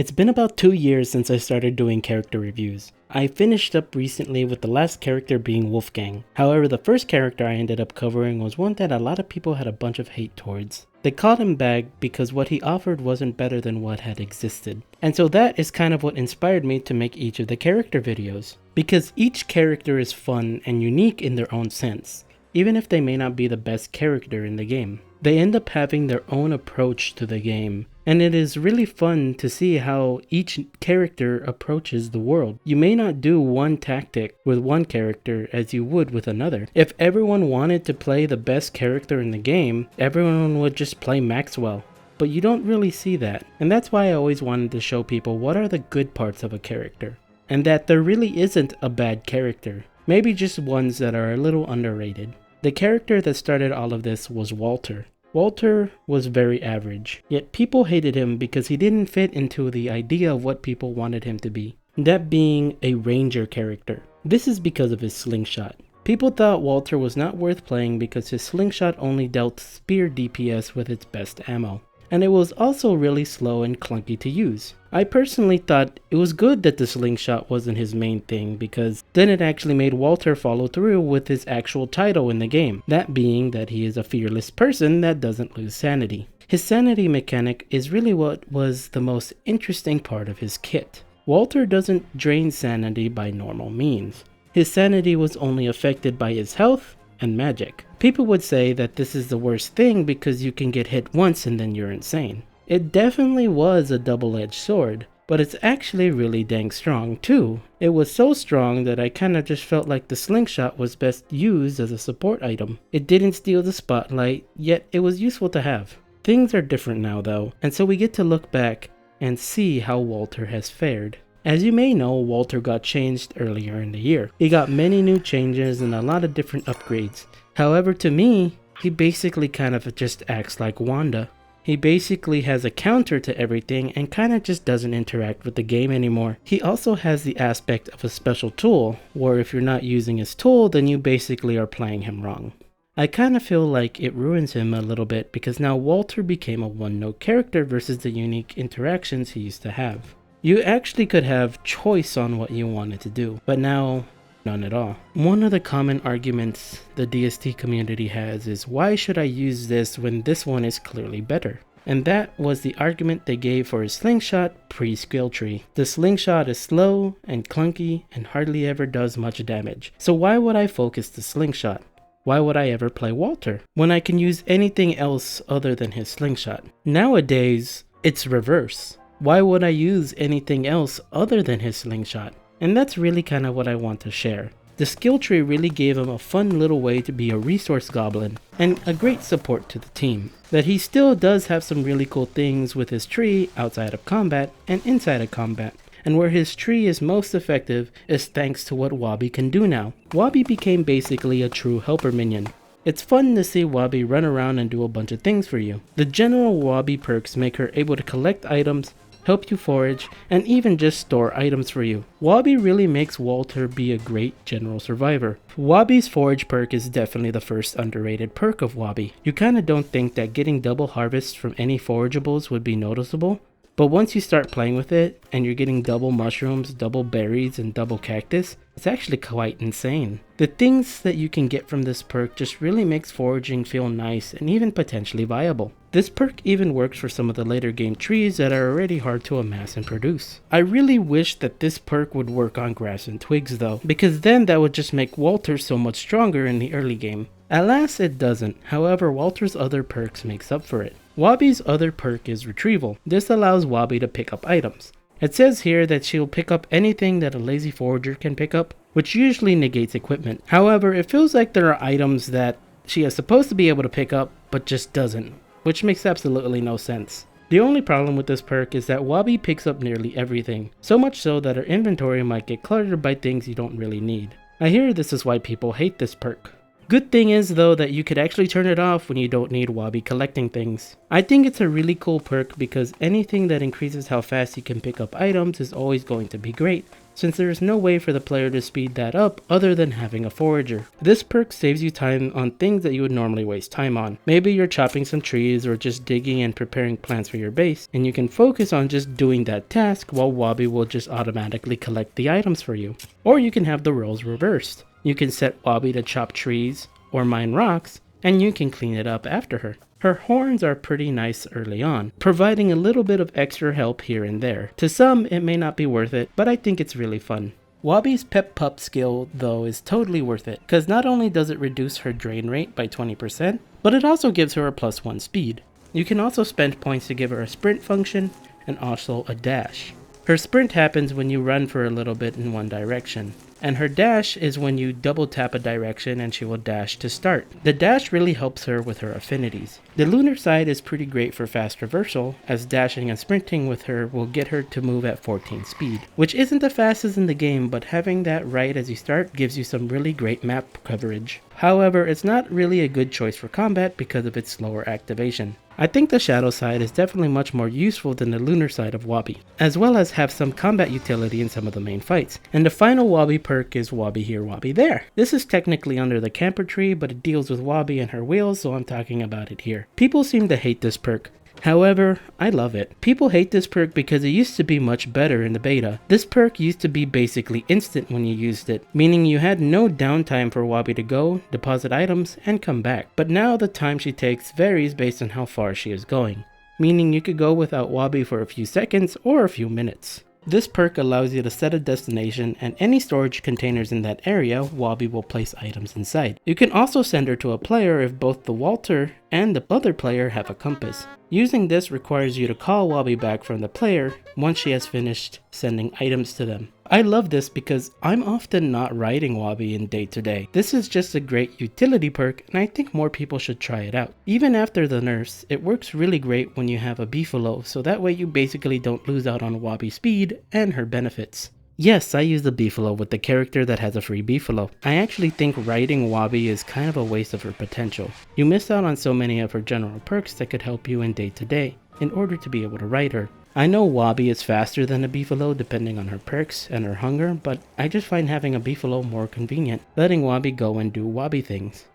It's been about 2 years since I started doing character reviews. I finished up recently with the last character being Wolfgang. However, the first character I ended up covering was one that a lot of people had a bunch of hate towards. They called him bag because what he offered wasn't better than what had existed. And so that is kind of what inspired me to make each of the character videos. Because each character is fun and unique in their own sense, even if they may not be the best character in the game. They end up having their own approach to the game, and it is really fun to see how each character approaches the world. You may not do one tactic with one character as you would with another. If everyone wanted to play the best character in the game, everyone would just play Maxwell. But you don't really see that, and that's why I always wanted to show people what are the good parts of a character, and that there really isn't a bad character, maybe just ones that are a little underrated. The character that started all of this was Walter. Walter was very average, yet people hated him because he didn't fit into the idea of what people wanted him to be, that being a ranger character. This is because of his slingshot. People thought Walter was not worth playing because his slingshot only dealt spear DPS with its best ammo, and it was also really slow and clunky to use. I personally thought it was good that the slingshot wasn't his main thing, because then it actually made Walter follow through with his actual title in the game, that being that he is a fearless person that doesn't lose sanity. His sanity mechanic is really what was the most interesting part of his kit. Walter doesn't drain sanity by normal means. His sanity was only affected by his health and magic. People would say that this is the worst thing because you can get hit once and then you're insane. It definitely was a double-edged sword, but it's actually really dang strong too. It was so strong that I kinda just felt like the slingshot was best used as a support item. It didn't steal the spotlight, yet it was useful to have. Things are different now though, and so we get to look back and see how Walter has fared. As you may know, Walter got changed earlier in the year. He got many new changes and a lot of different upgrades. However, to me, he basically kind of just acts like Wanda. He basically has a counter to everything and kind of just doesn't interact with the game anymore. He also has the aspect of a special tool, where if you're not using his tool, then you basically are playing him wrong. I kind of feel like it ruins him a little bit because now Walter became a one-note character versus the unique interactions he used to have. You actually could have choice on what you wanted to do, but now none at all. One of the common arguments the DST community has is, why should I use this when this one is clearly better? And that was the argument they gave for his slingshot pre-skill tree. The slingshot is slow and clunky and hardly ever does much damage. So why would I focus the slingshot? Why would I ever play Walter when I can use anything else other than his slingshot? Nowadays, it's reverse. Why would I use anything else other than his slingshot? And that's really kind of what I want to share. The skill tree really gave him a fun little way to be a resource goblin and a great support to the team. That he still does have some really cool things with his tree outside of combat and inside of combat. And where his tree is most effective is thanks to what Woby can do now. Woby became basically a true helper minion. It's fun to see Woby run around and do a bunch of things for you. The general Woby perks make her able to collect items, help you forage, and even just store items for you. Woby really makes Walter be a great general survivor. Woby's forage perk is definitely the first underrated perk of Woby. You kinda don't think that getting double harvests from any forageables would be noticeable, but once you start playing with it, and you're getting double mushrooms, double berries, and double cactus, it's actually quite insane. The things that you can get from this perk just really makes foraging feel nice and even potentially viable. This perk even works for some of the later game trees that are already hard to amass and produce. I really wish that this perk would work on grass and twigs though, because then that would just make Walter so much stronger in the early game. Alas, it doesn't. However, Walter's other perks makes up for it. Woby's other perk is retrieval. This allows Woby to pick up items. It says here that she'll pick up anything that a lazy forager can pick up, which usually negates equipment. However, it feels like there are items that she is supposed to be able to pick up, but just doesn't, which makes absolutely no sense. The only problem with this perk is that Woby picks up nearly everything, so much so that her inventory might get cluttered by things you don't really need. I hear this is why people hate this perk. Good thing is though that you could actually turn it off when you don't need Woby collecting things. I think it's a really cool perk because anything that increases how fast you can pick up items is always going to be great, since there is no way for the player to speed that up other than having a forager. This perk saves you time on things that you would normally waste time on. Maybe you're chopping some trees or just digging and preparing plants for your base, and you can focus on just doing that task while Woby will just automatically collect the items for you. Or you can have the roles reversed. You can set Woby to chop trees or mine rocks, and you can clean it up after her. Her horns are pretty nice early on, providing a little bit of extra help here and there. To some, it may not be worth it, but I think it's really fun. Woby's Pep Pup skill, though, is totally worth it, because not only does it reduce her drain rate by 20%, but it also gives her a +1 speed. You can also spend points to give her a sprint function, and also a dash. Her sprint happens when you run for a little bit in one direction, and her dash is when you double tap a direction and she will dash to start. The dash really helps her with her affinities. The lunar side is pretty great for fast reversal, as dashing and sprinting with her will get her to move at 14 speed, which isn't the fastest in the game, but having that right as you start gives you some really great map coverage. However, it's not really a good choice for combat because of its slower activation. I think the shadow side is definitely much more useful than the lunar side of Woby, as well as have some combat utility in some of the main fights. And the final Woby perk is Woby here, Woby there. This is technically under the camper tree, but it deals with Woby and her wheels, so I'm talking about it here. People seem to hate this perk. However, I love it. People hate this perk because it used to be much better in the beta. This perk used to be basically instant when you used it, meaning you had no downtime for Woby to go, deposit items, and come back. But now the time she takes varies based on how far she is going, meaning you could go without Woby for a few seconds or a few minutes. This perk allows you to set a destination, and any storage containers in that area, Woby will place items inside. You can also send her to a player if both the Walter and the other player have a compass. Using this requires you to call Woby back from the player once she has finished sending items to them. I love this because I'm often not riding Woby in day-to-day. This is just a great utility perk, and I think more people should try it out. Even after the nerfs, it works really great when you have a Beefalo, so that way you basically don't lose out on Woby's speed and her benefits. Yes, I use the Beefalo with the character that has a free Beefalo. I actually think riding Woby is kind of a waste of her potential. You miss out on so many of her general perks that could help you in day-to-day in order to be able to ride her. I know Woby is faster than a Beefalo depending on her perks and her hunger, but I just find having a Beefalo more convenient, letting Woby go and do Woby things.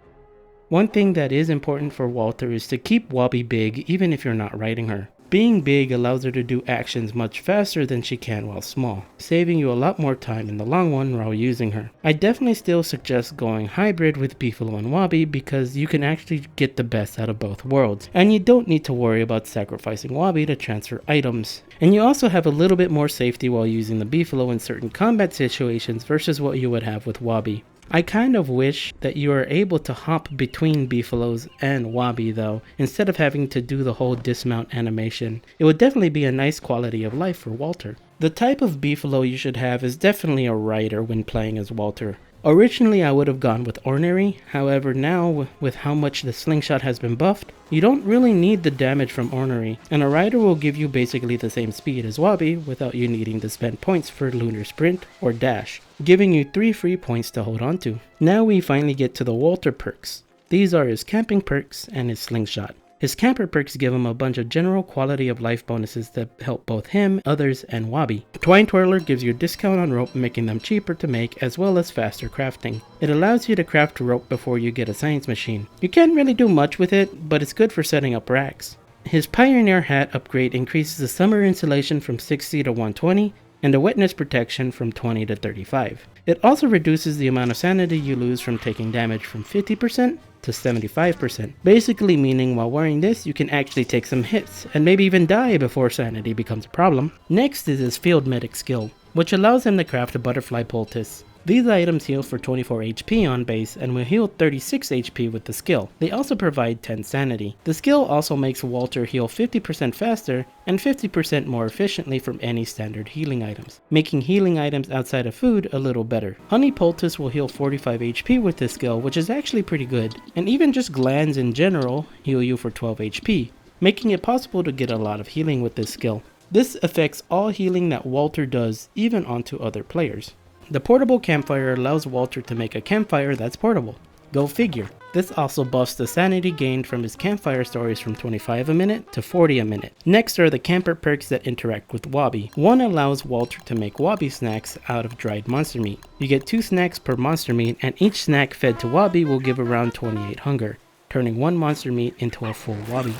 One thing that is important for Walter is to keep Woby big even if you're not riding her. Being big allows her to do actions much faster than she can while small, saving you a lot more time in the long run while using her. I definitely still suggest going hybrid with Beefalo and Woby because you can actually get the best out of both worlds, and you don't need to worry about sacrificing Woby to transfer items. And you also have a little bit more safety while using the Beefalo in certain combat situations versus what you would have with Woby. I kind of wish that you are able to hop between Beefalos and Woby though, instead of having to do the whole dismount animation. It would definitely be a nice quality of life for Walter. The type of Beefalo you should have is definitely a rider when playing as Walter. Originally I would have gone with Ornery, however now with how much the Slingshot has been buffed, you don't really need the damage from Ornery, and a rider will give you basically the same speed as Woby without you needing to spend points for Lunar Sprint or Dash, giving you 3 free points to hold on to. Now we finally get to the Walter perks. These are his camping perks and his Slingshot. His camper perks give him a bunch of general quality of life bonuses that help both him, others, and Woby. Twine Twirler gives you a discount on rope, making them cheaper to make as well as faster crafting. It allows you to craft rope before you get a science machine. You can't really do much with it, but it's good for setting up racks. His Pioneer Hat upgrade increases the summer insulation from 60 to 120, and the wetness protection from 20 to 35. It also reduces the amount of sanity you lose from taking damage from 50% to 75%, basically meaning while wearing this you can actually take some hits and maybe even die before sanity becomes a problem. Next is his Field Medic skill, which allows him to craft a butterfly poultice. These items heal for 24 HP on base and will heal 36 HP with the skill. They also provide 10 sanity. The skill also makes Walter heal 50% faster and 50% more efficiently from any standard healing items, making healing items outside of food a little better. Honey Poultice will heal 45 HP with this skill, which is actually pretty good, and even just glands in general heal you for 12 HP, making it possible to get a lot of healing with this skill. This affects all healing that Walter does, even onto other players. The portable campfire allows Walter to make a campfire that's portable. Go figure. This also buffs the sanity gained from his campfire stories from 25 a minute to 40 a minute. Next are the camper perks that interact with Woby. One allows Walter to make Woby snacks out of dried monster meat. You get 2 snacks per monster meat, and each snack fed to Woby will give around 28 hunger, turning 1 monster meat into a full Woby.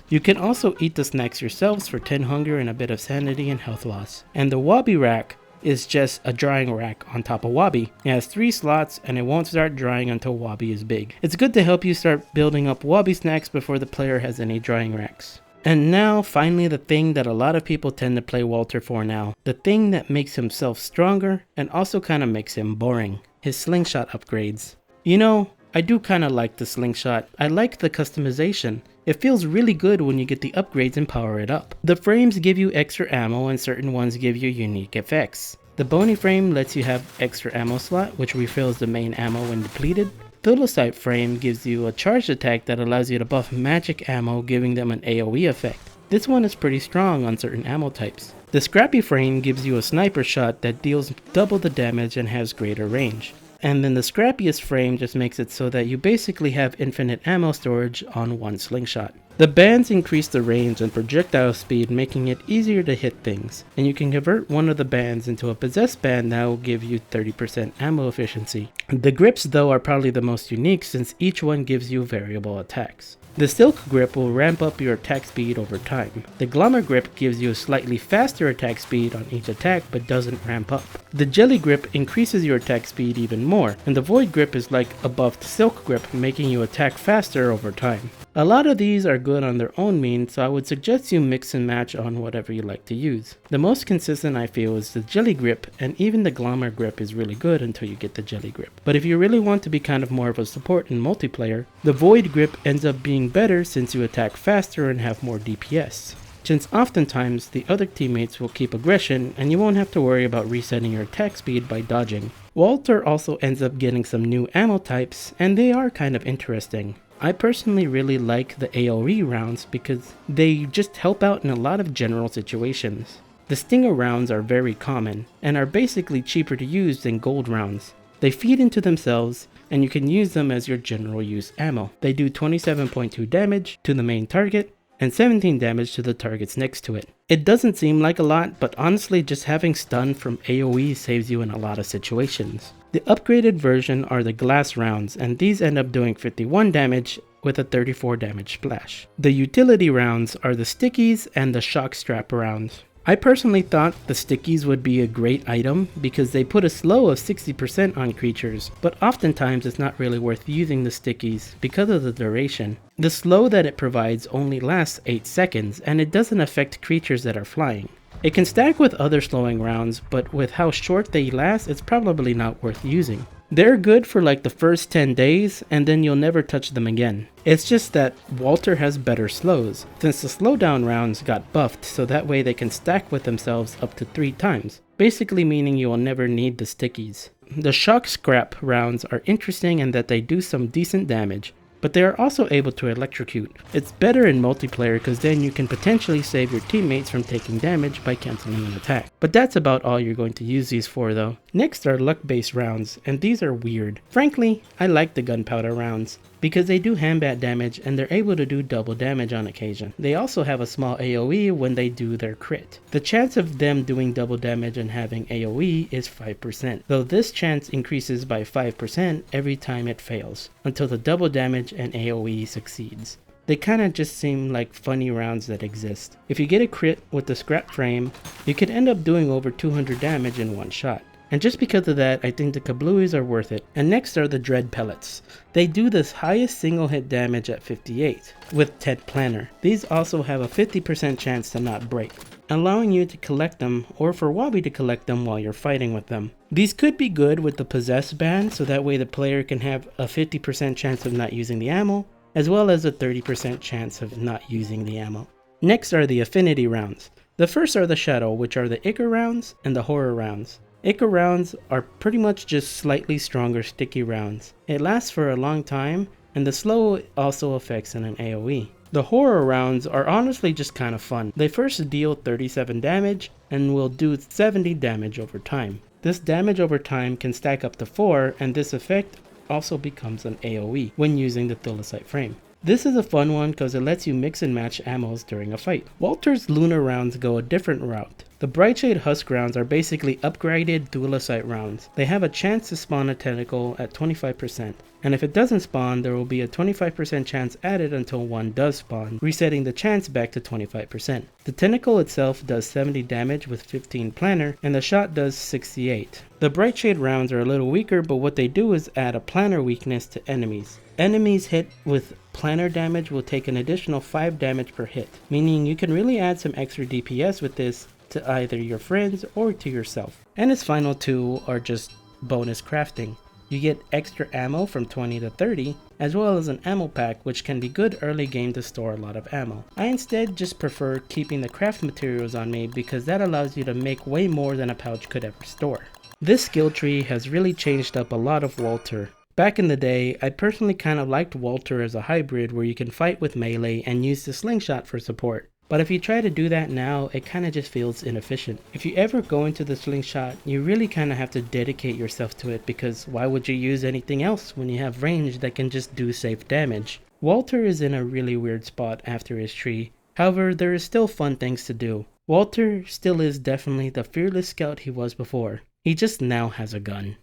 You can also eat the snacks yourselves for 10 hunger and a bit of sanity and health loss. And the Woby rack is just a drying rack on top of Woby. It has 3 slots and it won't start drying until Woby is big. It's good to help you start building up Woby snacks before the player has any drying racks. And now, finally, the thing that a lot of people tend to play Walter for now. The thing that makes himself stronger and also kind of makes him boring. His Slingshot upgrades. You know, I do kind of like the Slingshot. I like the customization. It feels really good when you get the upgrades and power it up. The frames give you extra ammo and certain ones give you unique effects. The bony frame lets you have extra ammo slot, which refills the main ammo when depleted. Thulosite frame gives you a charged attack that allows you to buff magic ammo, giving them an AoE effect. This one is pretty strong on certain ammo types. The scrappy frame gives you a sniper shot that deals double the damage and has greater range. And then the scrappiest frame just makes it so that you basically have infinite ammo storage on one slingshot. The bands increase the range and projectile speed, making it easier to hit things. And you can convert one of the bands into a possessed band that will give you 30% ammo efficiency. The grips though are probably the most unique since each one gives you variable attacks. The silk grip will ramp up your attack speed over time. The glamour grip gives you a slightly faster attack speed on each attack but doesn't ramp up. The jelly grip increases your attack speed even more, and the void grip is like a buffed silk grip, making you attack faster over time. A lot of these are good on their own means, so I would suggest you mix and match on whatever you like to use. The most consistent I feel is the jelly grip, and even the glamour grip is really good until you get the jelly grip. But if you really want to be kind of more of a support in multiplayer, the void grip ends up being better since you attack faster and have more DPS. Since oftentimes the other teammates will keep aggression and you won't have to worry about resetting your attack speed by dodging. Walter also ends up getting some new ammo types, and they are kind of interesting. I personally really like the AoE rounds because they just help out in a lot of general situations. The stinger rounds are very common and are basically cheaper to use than gold rounds. They feed into themselves and you can use them as your general use ammo. They do 27.2 damage to the main target and 17 damage to the targets next to it. It doesn't seem like a lot, but honestly just having stun from AoE saves you in a lot of situations. The upgraded version are the glass rounds, and these end up doing 51 damage with a 34 damage splash. The utility rounds are the stickies and the shock strap rounds. I personally thought the stickies would be a great item because they put a slow of 60% on creatures, but oftentimes it's not really worth using the stickies because of the duration. The slow that it provides only lasts 8 seconds and it doesn't affect creatures that are flying. It can stack with other slowing rounds, but with how short they last, it's probably not worth using. They're good for like the first 10 days and then you'll never touch them again. It's just that Walter has better slows, since the slowdown rounds got buffed so that way they can stack with themselves up to 3 times, basically meaning you will never need the stickies. The shock scrap rounds are interesting in that they do some decent damage, but they are also able to electrocute. It's better in multiplayer because then you can potentially save your teammates from taking damage by canceling an attack. But that's about all you're going to use these for though. Next are luck-based rounds, and these are weird. Frankly, I like the gunpowder rounds because they do handbat damage and they're able to do double damage on occasion. They also have a small AoE when they do their crit. The chance of them doing double damage and having AoE is 5%, though this chance increases by 5% every time it fails, until the double damage and AoE succeeds. They kinda just seem like funny rounds that exist. If you get a crit with the scrap frame, you could end up doing over 200 damage in one shot. And just because of that, I think the kablooies are worth it. And next are the dread pellets. They do the highest single hit damage at 58 with Ted Planner. These also have a 50% chance to not break, allowing you to collect them or for Woby to collect them while you're fighting with them. These could be good with the possessed band, so that way the player can have a 50% chance of not using the ammo, as well as a 30% chance of not using the ammo. Next are the affinity rounds. The first are the shadow, which are the ichor rounds and the horror rounds. Ichor rounds are pretty much just slightly stronger sticky rounds. It lasts for a long time, and the slow also affects in an AoE. The horror rounds are honestly just kind of fun. They first deal 37 damage and will do 70 damage over time. This damage over time can stack up to 4, and this effect also becomes an AoE when using the Thulecite frame. This is a fun one because it lets you mix and match ammos during a fight. Walter's lunar rounds go a different route. The Brightshade Husk rounds are basically upgraded Thulecite rounds. They have a chance to spawn a tentacle at 25%, and if it doesn't spawn, there will be a 25% chance added until one does spawn, resetting the chance back to 25%. The tentacle itself does 70 damage with 15 planner, and the shot does 68. The Brightshade rounds are a little weaker, but what they do is add a planner weakness to enemies. Enemies hit with planner damage will take an additional 5 damage per hit, meaning you can really add some extra DPS with this to either your friends or to yourself. And its final two are just bonus crafting. You get extra ammo from 20 to 30, as well as an ammo pack, which can be good early game to store a lot of ammo. I instead just prefer keeping the craft materials on me because that allows you to make way more than a pouch could ever store. This skill tree has really changed up a lot of Walter. Back in the day, I personally kind of liked Walter as a hybrid where you can fight with melee and use the Slingshot for support. But if you try to do that now, it kind of just feels inefficient. If you ever go into the Slingshot, you really kind of have to dedicate yourself to it because why would you use anything else when you have range that can just do safe damage? Walter is in a really weird spot after his tree. However, there is still fun things to do. Walter still is definitely the fearless scout he was before. He just now has a gun.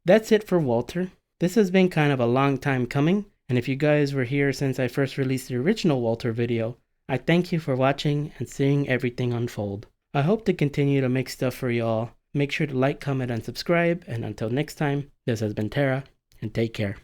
That's it for Walter. This has been kind of a long time coming, and if you guys were here since I first released the original Walter video, I thank you for watching and seeing everything unfold. I hope to continue to make stuff for y'all. Make sure to like, comment, and subscribe, and until next time, this has been Tara, and take care.